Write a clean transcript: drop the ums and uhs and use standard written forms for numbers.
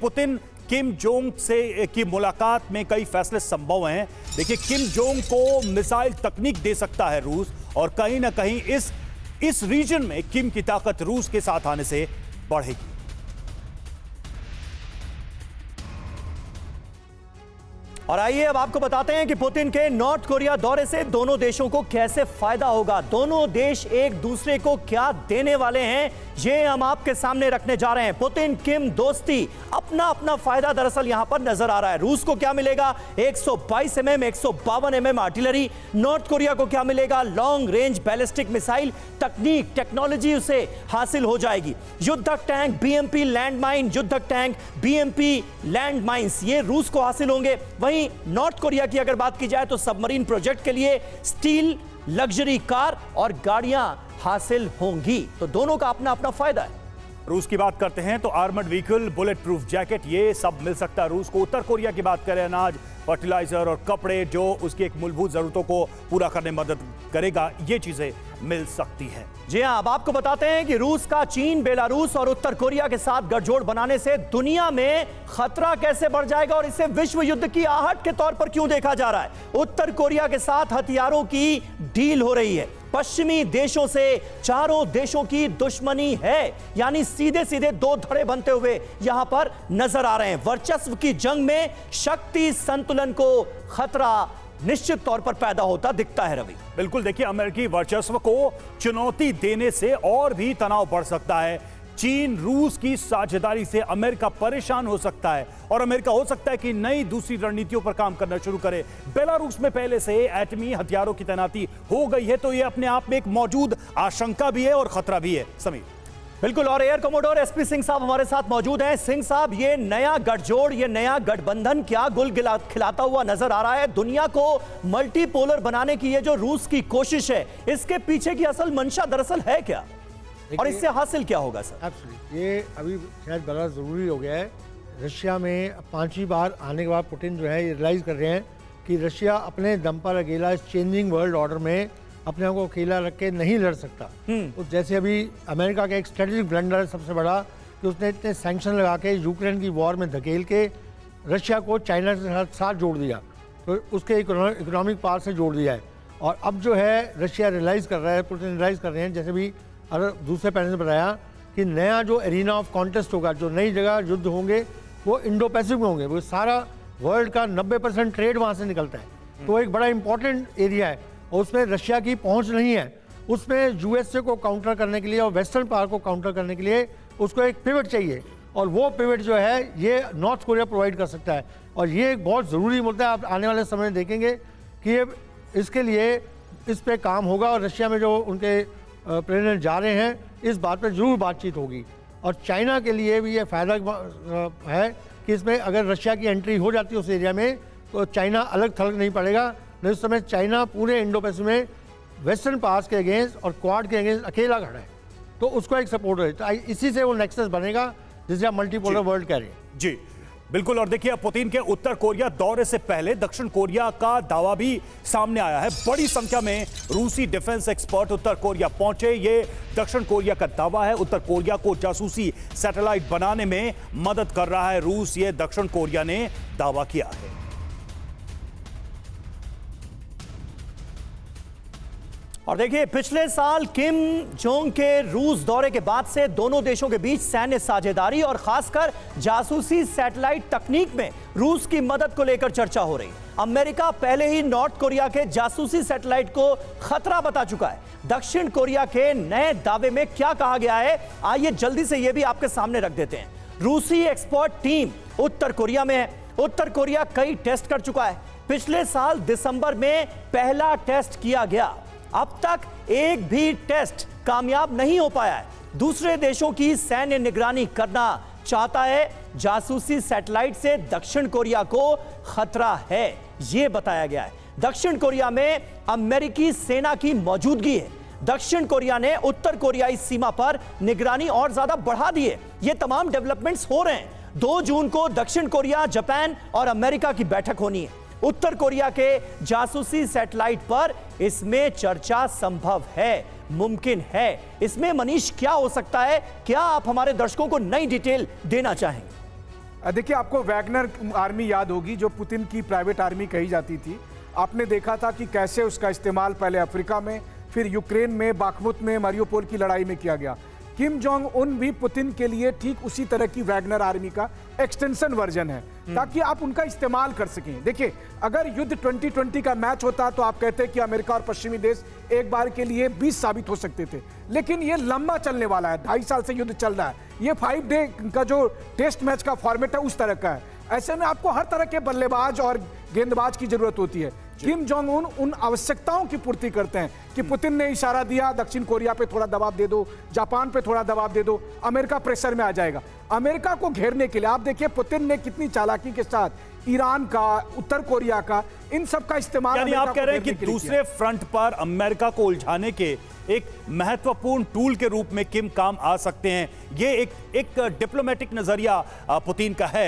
Putin Kim Jong से की मुलाकात में कई फैसले संभव हैं। देखिए, किम जोंग को मिसाइल तकनीक दे सकता है रूस, और कहीं ना कहीं इस रीजन में किम की ताकत रूस के साथ आने से बढ़ेगी। और आइए अब आपको बताते हैं कि पुतिन के नॉर्थ कोरिया दौरे से दोनों देशों को कैसे फायदा होगा, दोनों देश एक दूसरे को क्या देने वाले हैं, ये हम आपके सामने रखने जा रहे हैं। पुतिन किम दोस्ती, अपना अपना फायदा दरअसल यहां पर नजर आ रहा है। रूस को क्या मिलेगा? 122 mm 152 mm artillery. North Korea को क्या मिलेगा? लॉन्ग रेंज बैलिस्टिक मिसाइल तकनीक, टेक्नोलॉजी उसे हासिल हो जाएगी। युद्धक टैंक BMP लैंड माइन, युद्धक टैंक BMP लैंड माइंस, ये रूस को हासिल होंगे। वहीं नॉर्थ कोरिया की अगर बात की जाए तो सबमरीन प्रोजेक्ट के लिए स्टील, लग्जरी कार और गाड़ियां हासिल होंगी। तो दोनों का अपना अपना फायदा है। रूस की बात करते हैं तो armoured vehicle, bullet proof jacket, ये सब मिल सकता है रूस को। उत्तर कोरिया की बात करें, अनाज, फर्टिलाइजर और कपड़े, जो उसकी एक मूलभूत जरूरतों को पूरा करने में मदद करेगा, ये चीजें मिल सकती हैं। जी हां, अब आपको बताते हैं कि रूस का चीन, बेलारूस और उत्तर कोरिया के साथ गठजोड़ बनाने से दुनिया में खतरा कैसे बढ़ जाएगा और इसे विश्व युद्ध की आहट के तौर पर क्यों देखा जा रहा है। उत्तर कोरिया के साथ हथियारों की डील हो रही है। पश्चिमी देशों से चारों देशों की दुश्मनी है, यानी सीधे सीधे दो धड़े बनते हुए यहां पर नजर आ रहे हैं। वर्चस्व की जंग में शक्ति संतुलन को खतरा निश्चित तौर पर पैदा होता दिखता है। रवि, बिल्कुल, देखिए, अमेरिकी वर्चस्व को चुनौती देने से और भी तनाव बढ़ सकता है। चीन रूस की साझेदारी से अमेरिका परेशान हो सकता है, और अमेरिका हो सकता है कि नई दूसरी रणनीतियों पर काम करना शुरू करे। बेलारूस में पहले से एटमी हथियारों की तैनाती हो गई है, तो यह अपने आप में एक मौजूद आशंका भी है और खतरा भी है। समीर, बिल्कुल, और एयर कमोडोर SP सिंह साहब हमारे साथ मौजूद हैं। सिंह साहब, ये नया गठजोड़, ये नया गठबंधन क्या गुल खिलाता हुआ नजर आ रहा है? दुनिया को मल्टीपोलर बनाने की ये जो रूस की कोशिश है, इसके पीछे की असल मंशा दरअसल है क्या, और इससे हासिल क्या होगा? सर, ये अभी शायद बड़ा ज़रूरी हो गया है। रशिया में 5वीं बार आने के बाद पुतिन जो है ये रियलाइज़ कर रहे हैं कि रशिया अपने दम पर अकेला इस चेंजिंग वर्ल्ड ऑर्डर में अपने आप को अकेला रख के नहीं लड़ सकता। तो जैसे अभी अमेरिका का एक स्ट्रेटेजिक ब्लंडर है सबसे बड़ा, कि उसने इतने सैंक्शन लगा के यूक्रेन की वॉर में धकेल के रशिया को चाइना के साथ जोड़ दिया, तो उसके इकोनॉमिक पावर से जोड़ दिया है। और अब जो है रशिया रियलाइज़ कर रहा है, पुतिन रियलाइज़ कर रहे हैं, जैसे भी अगर दूसरे पैनल ने बताया कि नया जो एरिना ऑफ कॉन्टेस्ट होगा, जो नई जगह युद्ध होंगे वो इंडो पैसिफिक में होंगे। वो सारा वर्ल्ड का 90% ट्रेड वहाँ से निकलता है, तो एक बड़ा इंपॉर्टेंट एरिया है और उसमें रशिया की पहुँच नहीं है। उसमें USA को काउंटर करने के लिए और वेस्टर्न पावर को काउंटर करने के लिए उसको एक पिवट चाहिए, और वो पिवट जो है ये नॉर्थ कोरिया प्रोवाइड कर सकता है। और ये एक बहुत ज़रूरी मुद्दा है। आप आने वाले समय में देखेंगे कि ये इसके लिए इस पर काम होगा, और रशिया में जो उनके प्रेसिडेंट जा रहे हैं, इस बात पर जरूर बातचीत होगी। और चाइना के लिए भी ये फ़ायदा है कि इसमें अगर रशिया की एंट्री हो जाती है उस एरिया में, तो चाइना अलग थलग नहीं पड़ेगा। नहीं, उस समय चाइना पूरे इंडो पैसिफिक में वेस्टर्न पास के अगेंस्ट और क्वाड के अगेंस्ट अकेला खड़ा है, तो उसको एक सपोर्ट है। तो इसी से वो नेक्सस बनेगा जिसे आप मल्टीपोलर वर्ल्ड कह रहे हैं। जी बिल्कुल, और देखिए, पुतिन के उत्तर कोरिया दौरे से पहले दक्षिण कोरिया का दावा भी सामने आया है। बड़ी संख्या में रूसी डिफेंस एक्सपर्ट उत्तर कोरिया पहुंचे। ये दक्षिण कोरिया का दावा है, उत्तर कोरिया को जासूसी सैटेलाइट बनाने में मदद कर रहा है रूस, ये दक्षिण कोरिया ने दावा किया है। और देखिए, पिछले साल किम जोंग के रूस दौरे के बाद से दोनों देशों के बीच सैन्य साझेदारी और खासकर जासूसी सैटेलाइट तकनीक में रूस की मदद को लेकर चर्चा हो रही। अमेरिका पहले ही नॉर्थ कोरिया के जासूसी सैटेलाइट को खतरा बता चुका है। दक्षिण कोरिया के नए दावे में क्या कहा गया है, आइए जल्दी से यह भी आपके सामने रख देते हैं। रूसी एक्सपर्ट टीम उत्तर कोरिया में है। उत्तर कोरिया कई टेस्ट कर चुका है। पिछले साल दिसंबर में पहला टेस्ट किया गया, अब तक एक भी टेस्ट कामयाब नहीं हो पाया है। दूसरे देशों की सैन्य निगरानी करना चाहता है। जासूसी सैटेलाइट से दक्षिण कोरिया को खतरा है, यह बताया गया है। दक्षिण कोरिया में अमेरिकी सेना की मौजूदगी है। दक्षिण कोरिया ने उत्तर कोरियाई सीमा पर निगरानी और ज्यादा बढ़ा दी है। ये तमाम डेवलपमेंट्स हो रहे हैं। 2 जून को दक्षिण कोरिया, जापान और अमेरिका की बैठक होनी है उत्तर कोरिया के जासूसी सैटेलाइट पर। इसमें चर्चा संभव है, मुमकिन है। इसमें मनीष क्या हो सकता है, क्या आप हमारे दर्शकों को नई डिटेल देना चाहेंगे? देखिए, आपको वैगनर आर्मी याद होगी जो पुतिन की प्राइवेट आर्मी कही जाती थी। आपने देखा था कि कैसे उसका इस्तेमाल पहले अफ्रीका में, फिर यूक्रेन में, बाखमुत में, मारियोपोल की लड़ाई में किया गया। किम जोंग उन भी पुतिन के लिए ठीक उसी तरह की वैगनर आर्मी का एक्सटेंशन वर्जन है, ताकि आप उनका इस्तेमाल कर सकें। देखिए, अगर युद्ध 2020 का मैच होता तो आप कहते कि अमेरिका और पश्चिमी देश एक बार के लिए 20 साबित हो सकते थे, लेकिन ये लंबा चलने वाला है। 2.5 साल से युद्ध चल रहा है। ये 5 डे का जो टेस्ट मैच का फॉर्मेट है उस तरह का है। ऐसे में आपको हर तरह के बल्लेबाज और गेंदबाज की जरूरत होती है। किम जोंग उन आवश्यकताओं की पूर्ति करते हैं कि पुतिन ने इशारा दिया दक्षिण कोरिया पे थोड़ा दबाव दे दो, जापान पे थोड़ा दबाव दे दो, अमेरिका प्रेशर में आ जाएगा। अमेरिका को घेरने के लिए आप देखिए पुतिन ने कितनी चालाकी के साथ ईरान का, उत्तर कोरिया का, इन सब का इस्तेमाल, यानी आप कह रहे हैं कि दूसरे फ्रंट पर अमेरिका को उलझाने के एक महत्वपूर्ण टूल के रूप में किम काम आ सकते हैं। ये एक डिप्लोमेटिक नजरिया पुतिन का है।